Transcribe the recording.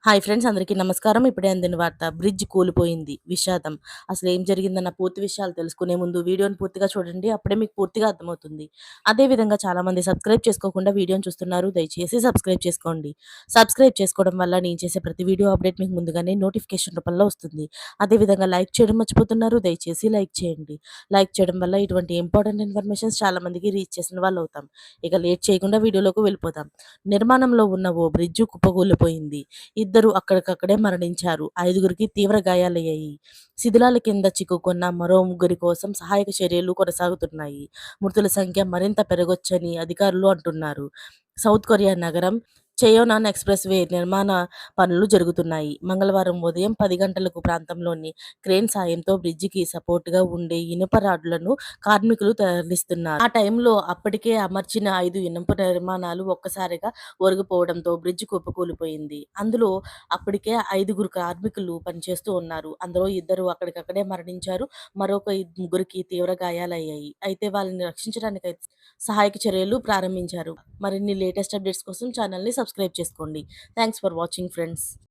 Hi friends, అందరికీ నమస్కారం. ఇప్పుడే అందిన వార్త. బ్రిడ్జ్ కూలిపోయింది. విషాదం. అసలేం జరిగిందన్న పూర్తి విషయాలు తెలుసుకునే ముందు వీడియోని పూర్తిగా చూడండి. అప్పుడే మీకు పూర్తిగా అర్థమవుతుంది. అదే విధంగా చాలామంది సబ్స్క్రైబ్ చేసుకోకుండా వీడియోని చూస్తున్నారు. దయచేసి సబ్స్క్రైబ్ చేసుకోండి. సబ్స్క్రైబ్ చేసుకోవడం వల్ల నేను చేసే ప్రతి వీడియో అప్డేట్ మీకు ముందుగానే నోటిఫికేషన్ రూపంలో వస్తుంది. అదే విధంగా లైక్ చేయడం మర్చిపోతున్నారు. దయచేసి లైక్ చేయండి. లైక్ చేయడం వల్ల ఇటువంటి ఇంపార్టెంట్ ఇన్ఫర్మేషన్స్ చాలామందికి రీచ్ చేసిన వాళ్ళు అవుతాం. ఇక లేట్ చేయకుండా వీడియోలోకి వెళ్ళిపోదాం. నిర్మాణంలో ఉన్న ఓ బ్రిడ్జ్ కుప్పకూలిపోయింది. ఇద్దరు అక్కడికక్కడే మరణించారు. ఐదుగురికి తీవ్ర గాయాలయ్యాయి. శిథిలాల కింద చిక్కుకున్న మరో ముగ్గురి కోసం సహాయక చర్యలు కొనసాగుతున్నాయి. మృతుల సంఖ్య మరింత పెరగొచ్చని అధికారులు అంటున్నారు. సౌత్ కొరియా నగరం చెయోనాన్ ఎక్స్‌ప్రెస్‌వే నిర్మాణ పనులు జరుగుతున్నాయి. మంగళవారం ఉదయం 10 గంటలకు ప్రాంతంలోని క్రేన్ సాయంతో బ్రిడ్జికి సపోర్ట్‌గా ఉండే ఇనుప రాడ్లను కార్మికులు తరలిస్తున్నారు. ఆ టైంలో అప్పటికే అమర్చిన 5 ఇనుప నిర్మాణాలు ఒక్కసారిగా ఒరిగిపోవడంతో బ్రిడ్జ్ కుప్పకూలిపోయింది. అందులో అప్పటికే 5గురు కార్మికులు పనిచేస్తూ ఉన్నారు. అందులో ఇద్దరు అక్కడికక్కడే మరణించారు. మరొక ముగ్గురికి తీవ్ర గాయాలయ్యాయి. అయితే వాళ్ళని రక్షించడానికైతే సహాయక చర్యలు ప్రారంభించారు. మరిన్ని లేటెస్ట్ అప్డేట్స్ కోసం ఛానల్‌ని సబ్స్క్రైబ్ చేసుకోండి. Thanks for watching friends.